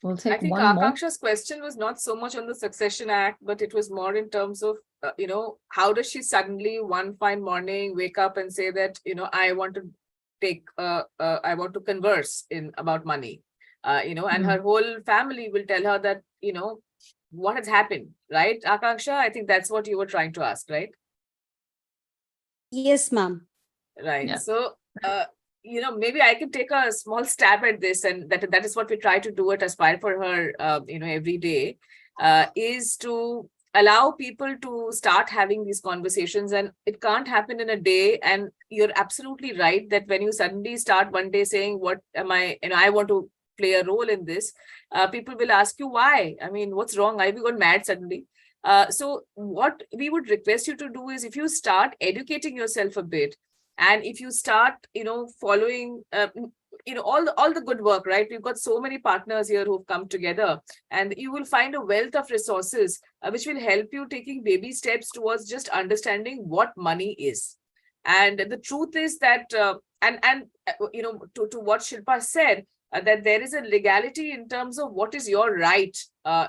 We'll take I think one more. Akanksha's question was not so much on the Succession Act, but it was more in terms of, how does she suddenly one fine morning wake up and say that, I want to I want to converse about money, and her whole family will tell her that, what has happened, right? Akanksha, I think that's what you were trying to ask, right? Yes, ma'am. Right. Yeah. So maybe I can take a small stab at this, and that is what we try to do at Aspire for Her, every day, is to allow people to start having these conversations. And it can't happen in a day. And you're absolutely right that when you suddenly start one day saying, what am I, I want to play a role in this, people will ask you why. I mean, what's wrong? Have you gone mad suddenly? So what we would request you to do is, if you start educating yourself a bit, and if you start, following, all the good work, right? We've got so many partners here who've come together, and you will find a wealth of resources which will help you taking baby steps towards just understanding what money is. And the truth is that, to what Shilpa said, that there is a legality in terms of what is your right,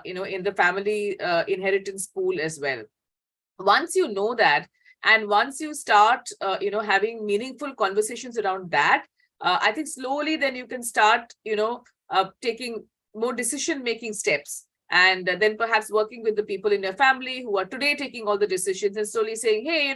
in the family inheritance pool as well. Once you know that, and once you start, having meaningful conversations around that, I think slowly then you can start, taking more decision-making steps, and then perhaps working with the people in your family who are today taking all the decisions, and slowly saying, hey,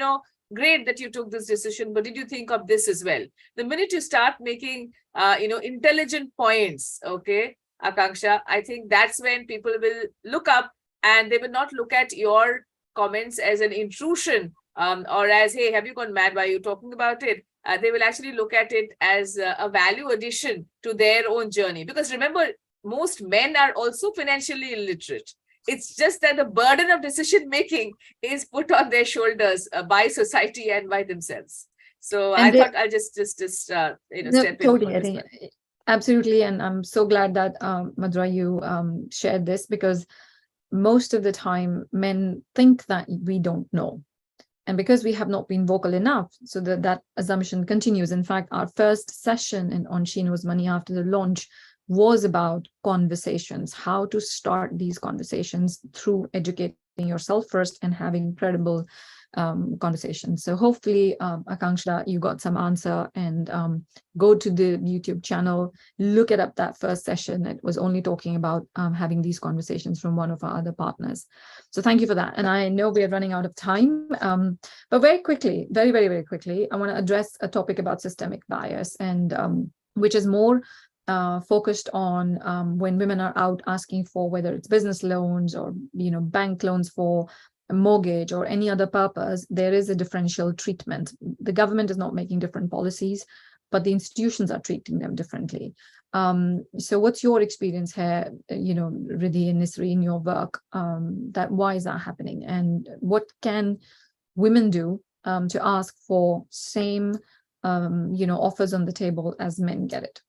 great that you took this decision, but did you think of this as well? The minute you start making, intelligent points, okay, Akanksha, I think that's when people will look up, and they will not look at your comments as an intrusion, or as, hey, have you gone mad? Why are you talking about it? They will actually look at it as a value addition to their own journey. Because remember, most men are also financially illiterate. It's just that the burden of decision making is put on their shoulders by society and by themselves. So I thought I'll just step in. Totally, I think absolutely, and I'm so glad that Madhura, you shared this, because most of the time men think that we don't know. And because we have not been vocal enough, so that assumption continues. In fact, our first session on She Knows Money after the launch was about conversations, how to start these conversations through educating yourself first and having credible conversations. So hopefully, Akanksha, you got some answer, and go to the YouTube channel, look it up. That first session, it was only talking about having these conversations from one of our other partners. So thank you for that. And I know we are running out of time, but very quickly, very, very, very quickly, I want to address a topic about systemic bias, and which is more focused on when women are out asking for, whether it's business loans or bank loans for a mortgage or any other purpose, there is a differential treatment. The government is not making different policies, but the institutions are treating them differently. So what's your experience here, Ridhi and Nisary, in your work, that why is that happening, and what can women do to ask for same offers on the table as men get it?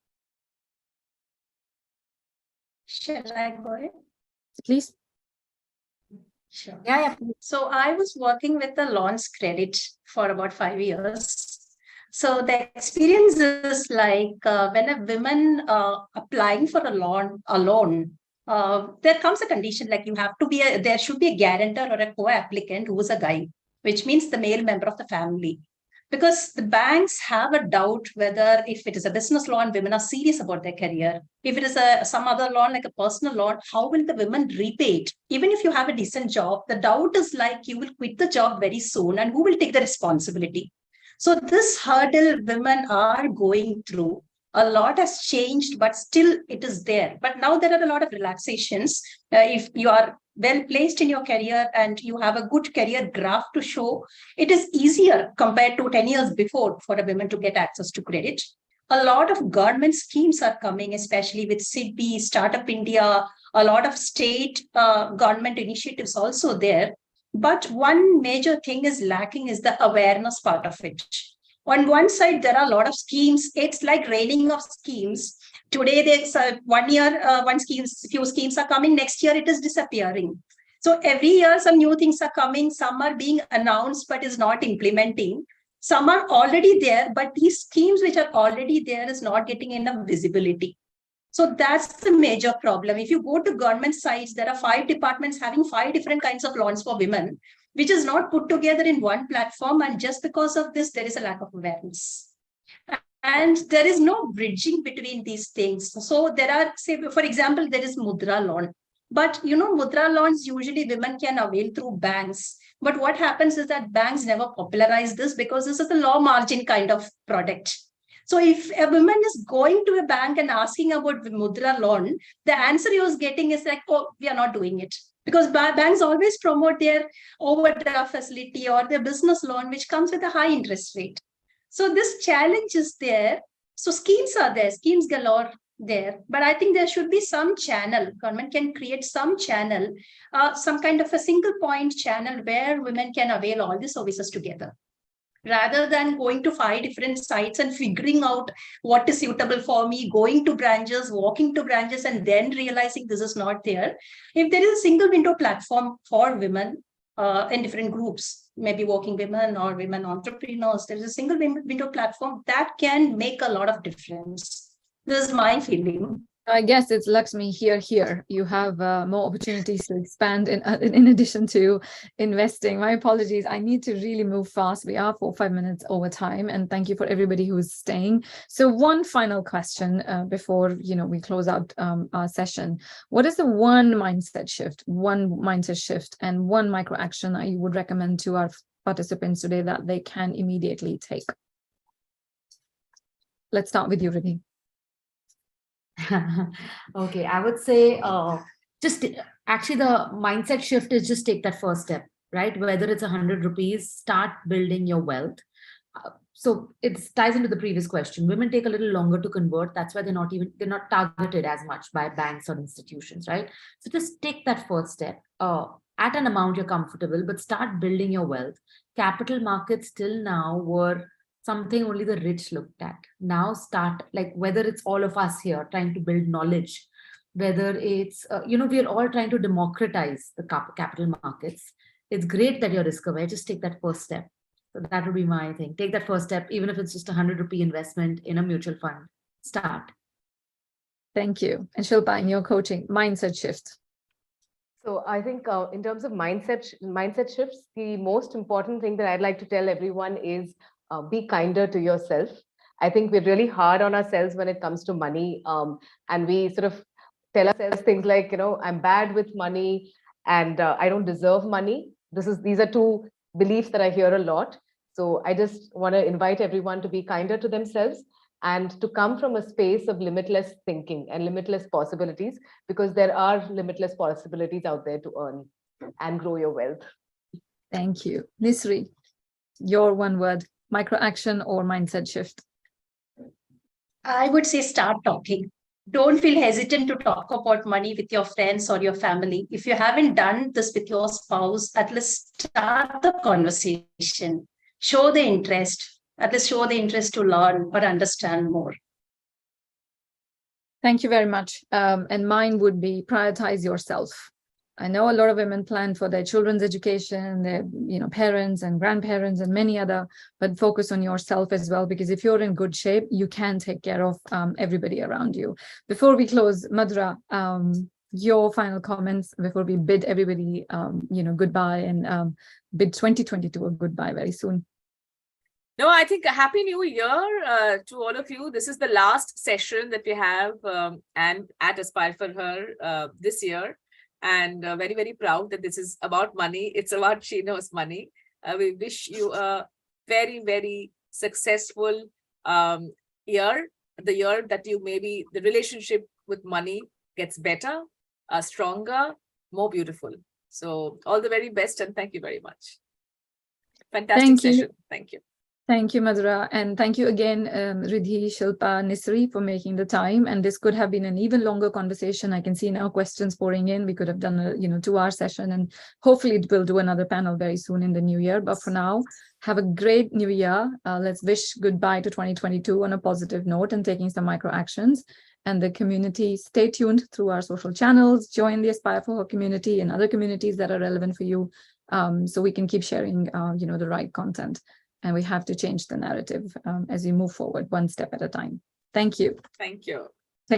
Should I go ahead? Please. Sure. Yeah. So I was working with the loans credit for about 5 years. So the experience is like when a woman applying for a loan, there comes a condition like there should be a guarantor or a co-applicant who is a guy, which means the male member of the family. Because the banks have a doubt whether, if it is a business loan, women are serious about their career. If it is some other loan, like a personal loan, how will the women repay it? Even if you have a decent job, the doubt is like you will quit the job very soon, and who will take the responsibility? So this hurdle women are going through. A lot has changed, but still it is there. But now there are a lot of relaxations. If you are well placed in your career and you have a good career graph to show, it is easier compared to 10 years before for a woman to get access to credit. A lot of government schemes are coming, especially with SIDBI, Startup India, a lot of state government initiatives also there. But one major thing is lacking is the awareness part of it. On one side, there are a lot of schemes. It's like raining of schemes. Today, there's 1 year, few schemes are coming. Next year, it is disappearing. So every year, some new things are coming. Some are being announced, but is not implementing. Some are already there, but these schemes which are already there is not getting enough visibility. So that's the major problem. If you go to government sites, there are 5 departments having 5 different kinds of loans for women, which is not put together in one platform. And just because of this, there is a lack of awareness. And there is no bridging between these things. So there are, say, for example, there is Mudra loan. But, Mudra loans usually women can avail through banks. But what happens is that banks never popularize this because this is a low margin kind of product. So if a woman is going to a bank and asking about mudra loan, the answer he was getting is like, oh, we are not doing it. Because banks always promote their overdraft facility or their business loan, which comes with a high interest rate. So this challenge is there. So schemes are there, schemes galore there. But I think there should be some channel. Government can create some channel, some kind of a single point channel where women can avail all the services together, rather than going to 5 different sites and figuring out what is suitable for me, going to branches, walking to branches, and then realizing this is not there. If there is a single window platform for women in different groups, maybe working women or women entrepreneurs, there is a single window platform that can make a lot of difference. This is my feeling. I guess it's LXME here. You have more opportunities to expand in addition to investing. My apologies. I need to really move fast. We are 4 or 5 minutes over time, and thank you for everybody who's staying. So one final question before we close out our session. What is the one mindset shift and one micro action that you would recommend to our participants today that they can immediately take? Let's start with you, Ridhi. Okay, I would say actually the mindset shift is just take that first step, right? Whether it's 100 rupees, start building your wealth. So it ties into the previous question. Women take a little longer to convert. That's why they're not targeted as much by banks or institutions, right? So just take that first step at an amount you're comfortable, but start building your wealth. Capital markets till now were something only the rich looked at. Now start, like whether it's all of us here trying to build knowledge, whether it's, we're all trying to democratize the capital markets. It's great that you're risk aware. Just take that first step. So that would be my thing. Take that first step, even if it's just 100 rupee investment in a mutual fund. Start. Thank you. And Shilpa, in your coaching, mindset shift. So I think in terms of mindset shifts, the most important thing that I'd like to tell everyone is be kinder to yourself. I think we're really hard on ourselves when it comes to money. And we sort of tell ourselves things like, I'm bad with money and I don't deserve money. These are two beliefs that I hear a lot. So I just want to invite everyone to be kinder to themselves and to come from a space of limitless thinking and limitless possibilities, because there are limitless possibilities out there to earn and grow your wealth. Thank you. Nisary, your one word. Micro action or mindset shift? I would say start talking. Don't feel hesitant to talk about money with your friends or your family. If you haven't done this with your spouse, at least start the conversation. Show the interest. At least show the interest to learn or understand more. Thank you very much. And mine would be prioritize yourself. I know a lot of women plan for their children's education, their parents and grandparents and many other, but focus on yourself as well, because if you're in good shape, you can take care of everybody around you. Before we close, Madhura, your final comments before we bid everybody goodbye and bid 2022 a goodbye very soon. No, I think a Happy New Year to all of you. This is the last session that we have and at Aspire for Her this year. And very, very proud that this is about money. It's about She Knows Money. We wish you a very, very successful year. The year that the relationship with money gets better, stronger, more beautiful. So all the very best and thank you very much. Fantastic session. Thank you. Thank you, Madhura. And thank you again, Ridhi, Shilpa, Nisary, for making the time. And this could have been an even longer conversation. I can see now questions pouring in. We could have done a 2-hour session, and hopefully we'll do another panel very soon in the new year. But for now, have a great new year. Let's wish goodbye to 2022 on a positive note and taking some micro actions. And the community, stay tuned through our social channels, join the Aspire for Her community and other communities that are relevant for you, so we can keep sharing the right content. And we have to change the narrative as we move forward one step at a time. Thank you. Thank you.